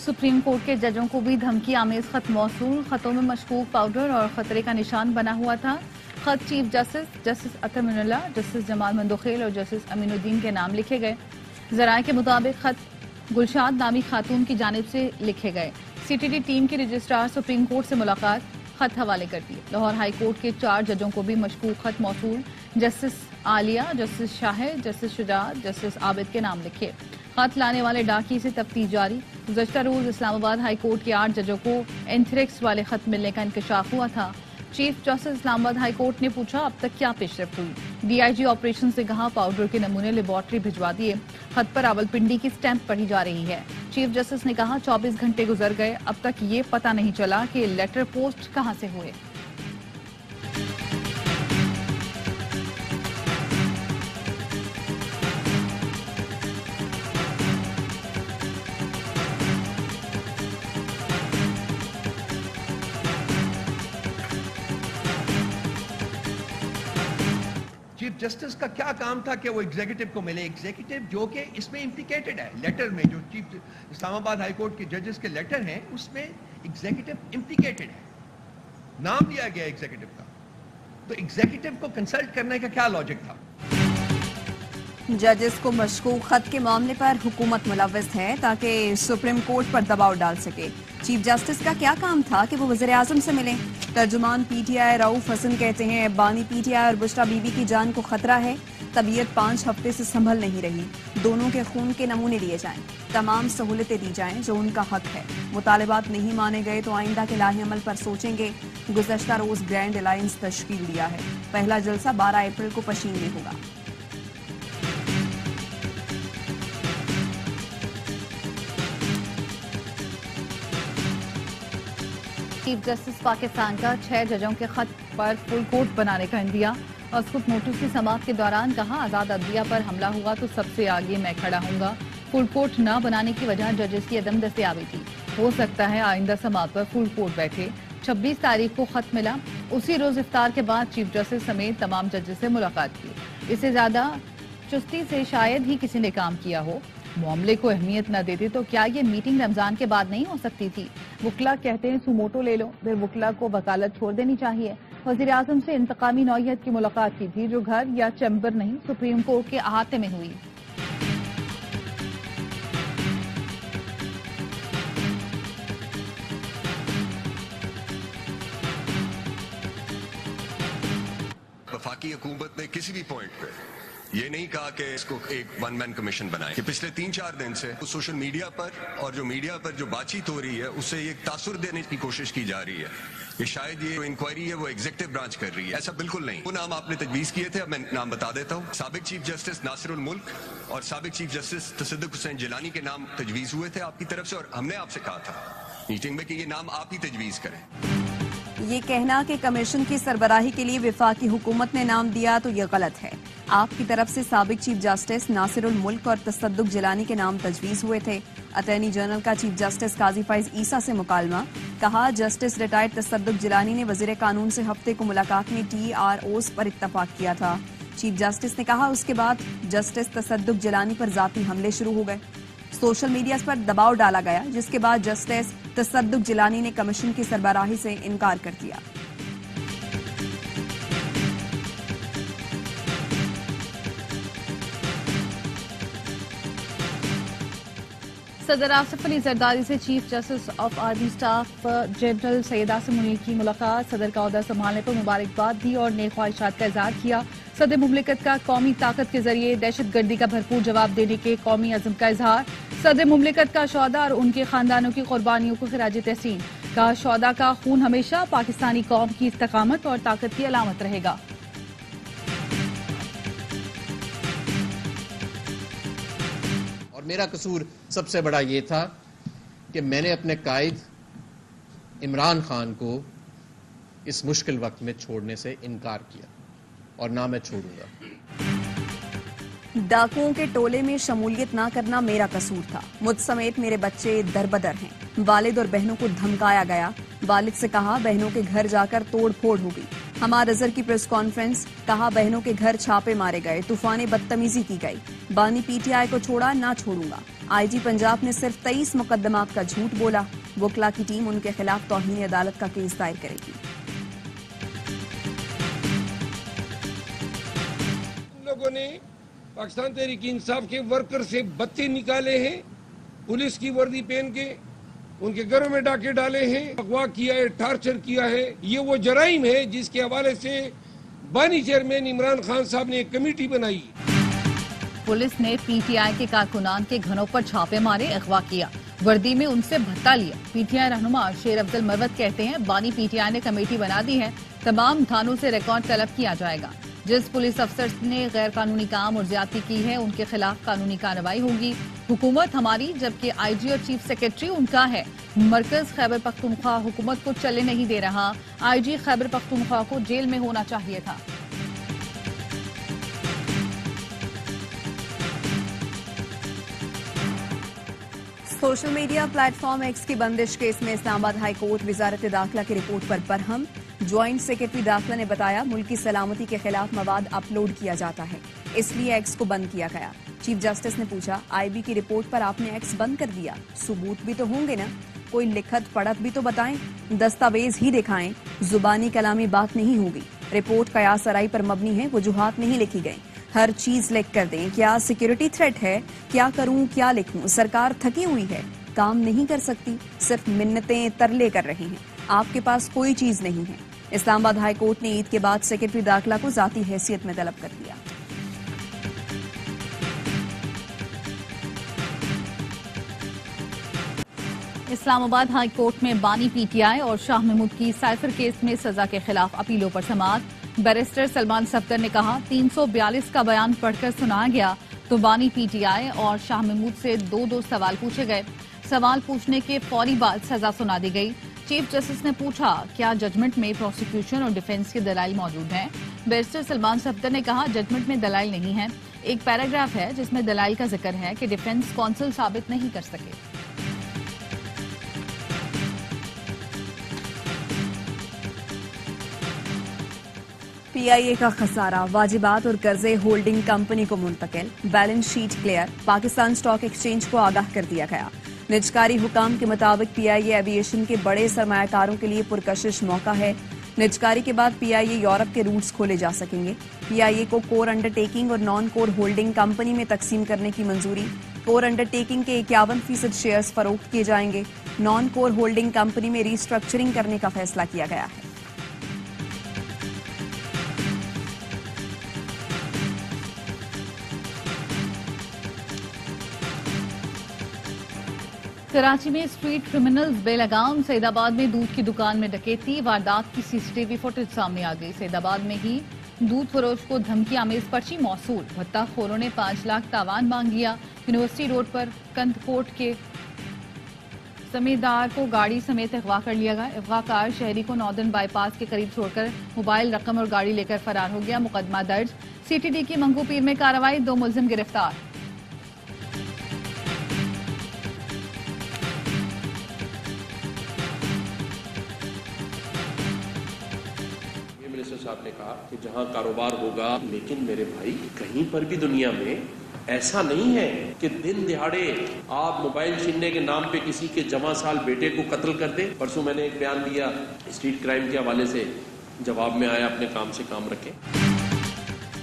Supreme court के जजों को भी धमकी आमेज खत मौसूल। खतों में मशकूक पाउडर और खतरे का निशान बना हुआ था। खत चीफ जस्टिस अतर मिनुल्लाह, जस्टिस जमाल मंदोखेल और जस्टिस अमीनुद्दीन के नाम लिखे गए। जराये के मुताबिक खत गुलशाद नामी खातून की जानिब से लिखे गए। सीटीडी टीम के रजिस्ट्रार सुप्रीम कोर्ट से मुलाकात, खत हवाले कर दिए। लाहौर हाई कोर्ट के 4 जजों को भी मशकूक खत मौसूल। Justice Aliya, justice Shahid, justice Shujaat, justice Abid के नाम लिखे। खत लाने वाले डाकी से तफ्तीश जारी। गुज़श्ता रोज इस्लामाबाद हाई कोर्ट के 8 जजों को एंथ्रेक्स वाले खत मिलने का इंकशाफ हुआ था। Chief justice Islamabad high court ने पूछा, अब तक क्या पेशरफ हुई। डीआईजी ऑपरेशन से कहा, पाउडर के नमूने लेबोरेटरी भिजवा दिए। खत पर रावलपिंडी की स्टैंप पढ़ी जा रही है। चीफ जस्टिस ने कहा, 24 घंटे गुजर गए, अब तक ये पता नहीं चला कि लेटर पोस्ट कहां से हुए। चीफ जस्टिस का क्या काम था कि वो एग्जीक्यूटिव को मिले। एग्जीक्यूटिव जो कि इसमें इम्प्लिकेटेड है, लेटर में जो चीफ इस्लामाबाद हाई कोर्ट के जजेस के लेटर हैं उसमें एग्जीक्यूटिव इम्प्लिकेटेड है, नाम लिया गया एग्जीक्यूटिव का। तो एग्जीक्यूटिव को कंसल्ट करने का क्या लॉजिक था। जजेस को मशकूक खत के मामले पर हुकूमत मुलव्वस है ताकि सुप्रीम कोर्ट पर दबाव डाल सके। चीफ जस्टिस का क्या काम था कि वो वज़ीर आज़म से मिलें। तर्जुमान पीटीआई रऊफ हसन कहते हैं, बानी पीटीआई और बुशरा बीबी की जान को खतरा है। तबीयत 5 हफ्ते से संभल नहीं रही। दोनों के खून के नमूने लिए जाएं, तमाम सहूलतें दी जाएं जो उनका हक है। मुतालिबात नहीं माने गए तो आइंदा के लाहे अमल पर सोचेंगे। गुज़श्ता रोज ग्रैंड अलायंस तश्कील दिया है। पहला जलसा 12 अप्रैल को पशीन में होगा। चीफ जस्टिस पाकिस्तान का 6 जजों के खत पर फुल कोर्ट बनाने का इंदिया। मस्कुत नोटिस की समाअत के दौरान कहा, आजाद अदलिया पर हमला हुआ तो सबसे आगे मैं खड़ा हूंगा। फुल कोर्ट न बनाने की वजह जजेस की अदम दस्तयाबी थी। हो सकता है आइंदा समाअत पर फुल कोर्ट बैठे। 26 तारीख को खत मिला। उसी रोज इफ्तार के बाद चीफ जस्टिस समेत तमाम जजेस से मुलाकात की। इससे ज्यादा चुस्ती से शायद ही किसी ने काम किया हो। मामले को अहमियत न देते तो क्या ये मीटिंग रमजान के बाद नहीं हो सकती थी। वकला कहते हैं सुमोटो ले लो, फिर वकला को वकालत छोड़ देनी चाहिए। वजीर आजम से इंतकामी नौयत की मुलाकात की थी जो घर या चैम्बर नहीं सुप्रीम कोर्ट के अहाते में हुई। वफाकी हुकूमत ने किसी भी पॉइंट पे ये नहीं कहा कि इसको एक 1 मैन कमीशन बनाए। कि पिछले 3-4 दिन से सोशल मीडिया पर और जो मीडिया पर जो बातचीत हो रही है उससे एक तासुर देने की कोशिश की जा रही है कि शायद ये इंक्वायरी है वो एग्जीक्यूटिव ब्रांच कर रही है। ऐसा बिल्कुल नहीं। वो नाम आपने तजवीज किए थे, अब मैं नाम बता देता हूँ। साबिक चीफ जस्टिस नासिरुल मुल्क और साबिक चीफ जस्टिस तसद्दुक हुसैन जिलानी के नाम तजवीज हुए थे आपकी तरफ से, और हमने आपसे कहा था मीटिंग में कि ये नाम आप ही तजवीज करें। ये कहना कि कमीशन की सरबराही के लिए वफाकी हुकूमत ने नाम दिया तो ये गलत है। आपकी तरफ से साबिक चीफ जस्टिस नासिरुल मुल्क और तसद्दुक जिलानी के नाम तजवीज हुए थे। अटॉर्नी जनरल का चीफ जस्टिस काजी फैज ईसा से मुकालमा। कहा, जस्टिस रिटायर्ड तसद्दुक जिलानी ने वजीर कानून से हफ्ते को मुलाकात में TROs पर इत्तफाक किया था। चीफ जस्टिस ने कहा, उसके बाद जस्टिस तसद्दुक जिलानी पर जाती हमले शुरू हो गए। सोशल मीडिया पर दबाव डाला गया, जिसके बाद जस्टिस तसद्दुक जिलानी ने कमीशन की सरबराही से इनकार कर दिया। सदर आसिफ अली जरदारी से chief justice of army staff general Syed Asim Munir की मुलाकात। सदर का ओहदा संभालने पर मुबारकबाद दी और नेक ख्वाहिशात का इजहार किया। सदर मुमलिकत का कौमी ताकत के जरिए दहशत गर्दी का भरपूर जवाब देने के कौमी अज़म का इजहार। सदर मुमलिकत का शौहदा और उनके खानदानों की कुर्बानियों को खिराज तहसीन। कहा, शौहदा का खून हमेशा पाकिस्तानी कौम की इस्तकामत और ताकत की अलामत रहेगा। और मेरा कसूर सबसे बड़ा ये था कि मैंने अपने कायद इमरान खान को इस मुश्किल वक्त में छोड़ने से इनकार किया और ना मैं छोड़ूंगा। डाकुओं के टोले में शमूलियत ना करना मेरा कसूर था। मुझ समेत मेरे बच्चे दरबदर हैं। वालिद और बहनों को धमकाया गया। वालिद से कहा, बहनों के घर जाकर तोड़ फोड़ होगी। हमार अजहर की प्रेस कॉन्फ्रेंस। कहा, बहनों के घर छापे मारे गए, तूफाने बदतमीजी की गई। बानी पीटीआई को छोड़ा ना छोड़ूंगा। आईजी पंजाब ने सिर्फ 23 मुकदमात का झूठ बोला। वकला की टीम उनके खिलाफ तौहीन अदालत का केस दायर करेगी। लोगों ने पाकिस्तान तहरीक इंसाफ के वर्कर से बत्ते निकाले हैं, पुलिस की वर्दी पहन के उनके घरों में डाके डाले हैं, अगवा किया है, टार्चर किया है। ये वो जराइम है जिसके हवाले से बानी चेयरमैन इमरान खान साहब ने एक कमेटी बनाई। पुलिस ने पीटीआई के कारकुनान के घरों पर छापे मारे, अगवा किया, वर्दी में उनसे भत्ता लिया। पीटीआई रहनुमा शेर अफजल मरवत कहते हैं, बानी पीटीआई ने कमेटी बना दी है, तमाम थानों से रिकॉर्ड तलब किया जाएगा। जिस पुलिस अफसर ने गैर कानूनी काम और ज्यादती की है उनके खिलाफ कानूनी कार्रवाई होगी। हुकूमत हमारी, जबकि आईजी और चीफ सेक्रेटरी उनका है। मरकज खैबर पख्तूनख्वा हुकूमत को चले नहीं दे रहा। आईजी खैबर पख्तूनख्वा को जेल में होना चाहिए था। सोशल मीडिया प्लेटफॉर्म एक्स की बंदिश केस में इस्लामाबाद हाई कोर्ट वजारत दाखिला की रिपोर्ट पर बरहम। ज्वाइंट सेक्रेटरी दाखिला ने बताया, मुल्की सलामती के खिलाफ मवाद अपलोड किया जाता है, इसलिए एक्स को बंद किया गया। चीफ जस्टिस ने पूछा, आईबी की रिपोर्ट पर आपने एक्स बंद कर दिया, सबूत भी तो होंगे ना, कोई लिखत पढ़त भी तो बताएं, दस्तावेज ही दिखाएं, जुबानी कलामी बात नहीं होगी। रिपोर्ट कयास आराई पर मबनी है, वजूहात नहीं लिखी गई, हर चीज लिख कर दें। क्या सिक्योरिटी थ्रेट है, क्या करूं क्या लिखूं, सरकार थकी हुई है, काम नहीं कर सकती, सिर्फ मिन्नतें तरले कर रहे हैं, आपके पास कोई चीज नहीं है। इस्लामाबाद हाई कोर्ट ने ईद के बाद सेक्रेटरी दाखिला को जाती हैसियत में तलब कर दिया। इस्लामाबाद हाई कोर्ट में बानी पीटीआई और शाह महमूद की साइफर केस में सजा के खिलाफ अपीलों पर समाअत। बैरिस्टर सलमान सफदर ने कहा, 342 का बयान पढ़कर सुनाया गया तो बानी पीटीआई और शाह महमूद से दो सवाल पूछे गए। सवाल पूछने के फौरी बाद सजा सुना दी गई। चीफ जस्टिस ने पूछा, क्या जजमेंट में प्रोसिक्यूशन और डिफेंस के दलाइल मौजूद हैं? बैरिस्टर सलमान सफदर ने कहा, जजमेंट में दलाइल नहीं है। एक पैराग्राफ है जिसमें दलाइल का जिक्र है कि डिफेंस कौंसिल साबित नहीं कर सके। पीआईए का खसारा, वाजिबात और कर्जे होल्डिंग कंपनी को मुंतकिल, balance sheet clear, Pakistan stock exchange को आगाह कर दिया गया। निजकारी हुकाम के मुताबिक पीआईए एविएशन के बड़े सरमायाकारों के लिए पुरकशिश मौका है। निजकारी के बाद पीआईए यूरोप के रूट्स खोले जा सकेंगे। पीआईए को कोर अंडरटेकिंग और नॉन कोर होल्डिंग कंपनी में तकसीम करने की मंजूरी। कोर अंडरटेकिंग के 51% शेयर्स फरोख्त किए जाएंगे। नॉन कोर होल्डिंग कंपनी में रिस्ट्रक्चरिंग करने का फैसला किया गया है। कराची में स्ट्रीट क्रिमिनल्स बेलगाम। सैदाबाद में दूध की दुकान में डकैती, वारदात की सीसीटीवी फुटेज सामने आ गई। सैदाबाद में ही दूध फरोश को धमकी आमेज पर्ची मौसूल। भत्ताखोरों ने 5 लाख तावान मांग लिया। यूनिवर्सिटी रोड पर कंदकोट के समेदार को गाड़ी समेत अगवा कर लिया गया। अगवाकार शहरी को नॉर्दर्न बाईपास के करीब छोड़कर मोबाइल रकम और गाड़ी लेकर फरार हो गया। मुकदमा दर्ज। सीटीडी की मंगू पीर में कार्रवाई, 2 मुलजिम गिरफ्तार। साहब ने कहा कि जहां कारोबार होगा, लेकिन मेरे भाई कहीं पर भी दुनिया में ऐसा नहीं है कि दिन दिहाड़े आप मोबाइल छीनने के नाम पे किसी के जवां साल बेटे को कत्ल कर दे। परसों मैंने एक बयान दिया स्ट्रीट क्राइम के हवाले से, जवाब में आया अपने काम से काम रखें।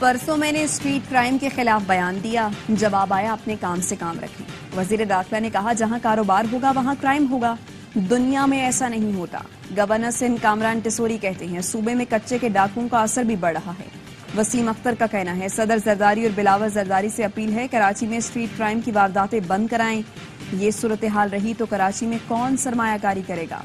परसों मैंने स्ट्रीट क्राइम के खिलाफ बयान दिया, जवाब आया अपने काम से काम रखें। वजीर दाखिला ने कहा, जहां कारोबार होगा वहां क्राइम होगा, दुनिया में ऐसा नहीं होता। गवर्नर सिंध कामरान टिसोरी कहते हैं, सूबे में कच्चे के डाकुओं का असर भी बढ़ रहा है। वसीम अख्तर का कहना है, सदर जरदारी और बिलावल जरदारी से अपील है, कराची में स्ट्रीट क्राइम की वारदातें बंद कराएं। ये सूरत हाल रही तो कराची में कौन सरमायाकारी करेगा।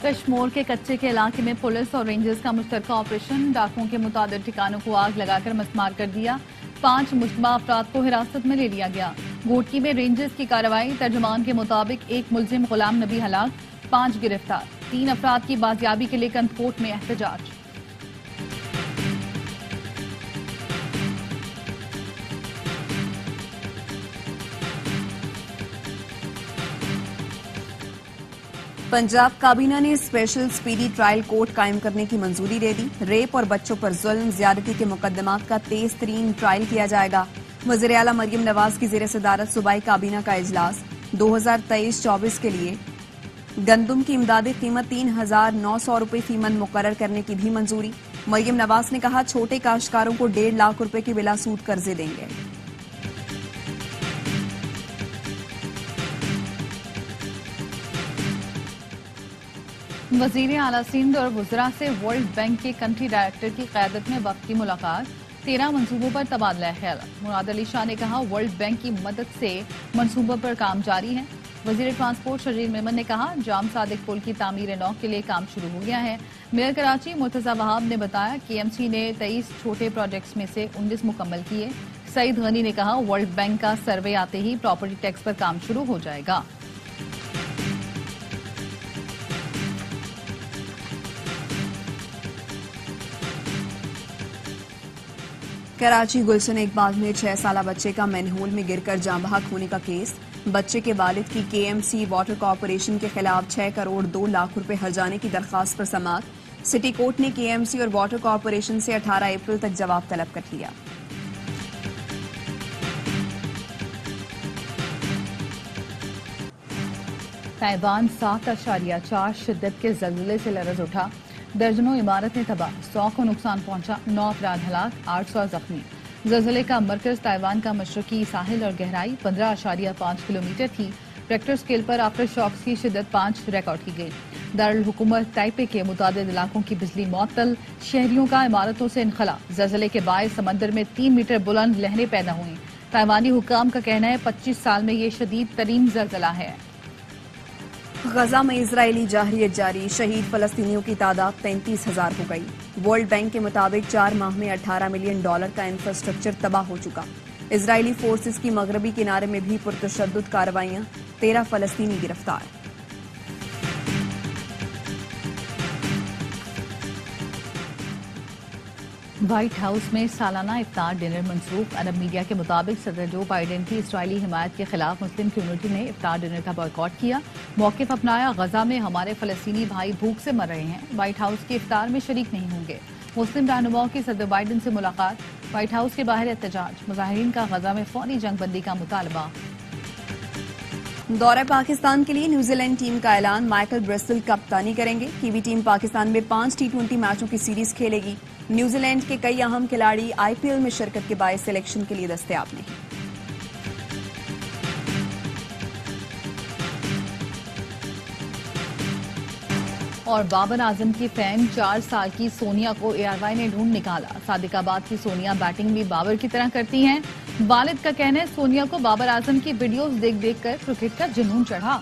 कश्मोर के कच्चे के इलाके में पुलिस और रेंजर्स का मुश्तरका ऑपरेशन। डाकुओं के मुताबिक ठिकानों को आग लगाकर मस्मार कर दिया। 5 मुश्तबा अफराद को हिरासत में ले लिया गया। घोटकी में रेंजर्स की कार्रवाई। तर्जुमान के मुताबिक 1 मुलजिम गुलाम नबी हलाक, 5 गिरफ्तार। 3 अफराद की बाजियाबी के लिए कंदकोट में एहतजाज। पंजाब काबीना ने स्पेशल स्पीडी ट्रायल कोर्ट कायम करने की मंजूरी दे दी। रेप और बच्चों पर जुल्म ज्यादती के मुकदमात का तेज तरीन ट्रायल किया जाएगा। वज़ीर आला मरियम नवाज की ज़ेर सदारत सूबाई काबीना का इजलास 2023-24 के लिए गंदुम की इमदादी कीमत 3,900 रुपये फीमन मुकर्रर करने की भी मंजूरी। मरियम नवाज ने कहा, छोटे काश्तकारों को 1.5 लाख रुपए के बिला सूद कर्जे देंगे। वज़ीर आला सिंध और वुज़रा से वर्ल्ड बैंक के कंट्री डायरेक्टर की क़यादत में वक्त की मुलाकात। 13 मंसूबों पर तबादला ख्याल। मुराद अली शाह ने कहा, वर्ल्ड बैंक की मदद से मंसूबों पर काम जारी है। वज़ीर ट्रांसपोर्ट शरीर मेमन ने कहा, जाम सादिक पुल की तामीर नौ के लिए काम शुरू हो गया है। मेयर कराची मुर्तज़ा वहाब ने बताया, KMC ने 23 छोटे प्रोजेक्ट्स में से 19 मुकम्मल किए। सईद गनी ने कहा, वर्ल्ड बैंक का सर्वे आते ही प्रॉपर्टी टैक्स पर काम शुरू हो जाएगा। कराची गुलशन इकबाल में 6 साला बच्चे का मैनहोल में गिरकर जाँ बहक होने का केस। बच्चे के वालिद की KMC वाटर कॉरपोरेशन के खिलाफ 6 करोड़ 2 लाख रुपए हर्जाने की दरखास्त पर समाअत। सिटी कोर्ट ने KMC और वाटर कॉरपोरेशन से 18 अप्रैल तक जवाब तलब कर लिया। ताइवान 7.4 शिद्दत के ज़लज़ले से लरज़ उठा। दर्जनों इमारतें तबाह, 100 को नुकसान पहुंचा, 9 अफराद हलाक, 800 जख्मी। ज़लज़ले का मरकज ताइवान का मशरकी साहिल और गहराई 15.5 किलोमीटर थी। रेक्टर स्केल पर आफ्टर शॉक्स की शिद्दत 5 रिकॉर्ड की गई। दारुल हुकूमत ताइपे के मुतादिद इलाकों की बिजली मुअत्तल, शहरियों का इमारतों से इनखला। ज़लज़ले के बायस समंदर में 3 मीटर बुलंद लहरें पैदा हुई। ताइवानी हुकाम का कहना है 25 साल में ये शदीद तरीन ज़लज़ला है। गजा में इजरायली जाहिरियत जारी, शहीद फलस्तीनियों की तादाद 33,000 हो गई। वर्ल्ड बैंक के मुताबिक 4 माह में $18 मिलियन का इंफ्रास्ट्रक्चर तबाह हो चुका। इजरायली फोर्सेस की मगरबी किनारे में भी पुरतशद्दुद कार्रवाइयां, 13 फलस्तीनी गिरफ्तार। व्हाइट हाउस में सालाना इफ्तार डिनर मंसूख। अरब मीडिया के मुताबिक सदर जो बाइडेन की इसराइली हिमायत के खिलाफ मुस्लिम कम्युनिटी ने इफ्तार डिनर का बॉयकॉट किया। मौक़िफ़ अपनाया, गजा में हमारे फलस्तीनी भाई भूख से मर रहे हैं, व्हाइट हाउस के इफ्तार में शरीक नहीं होंगे। मुस्लिम रहनुमाओं की सदर बाइडेन से मुलाकात, व्हाइट हाउस के बाहर एहतजाज, मुजाहिरीन का गजा में फौरी जंगबंदी का मुतालबा। दौरे पाकिस्तान के लिए न्यूजीलैंड टीम का ऐलान, माइकल ब्रिस्टल कप्तानी करेंगे। कीवी टीम पाकिस्तान में 5 T20 मैचों की सीरीज खेलेगी। न्यूजीलैंड के कई अहम खिलाड़ी IPL में शिरकत के बायस सिलेक्शन के लिए दस्तयाब नहीं। और बाबर आजम की फैन 4 साल की सोनिया को ARY ने ढूंढ निकाला। सादिकाबाद की सोनिया बैटिंग भी बाबर की तरह करती हैं। वालिद का कहना है, सोनिया को बाबर आजम की वीडियोस देख देख कर क्रिकेट का जुनून चढ़ा।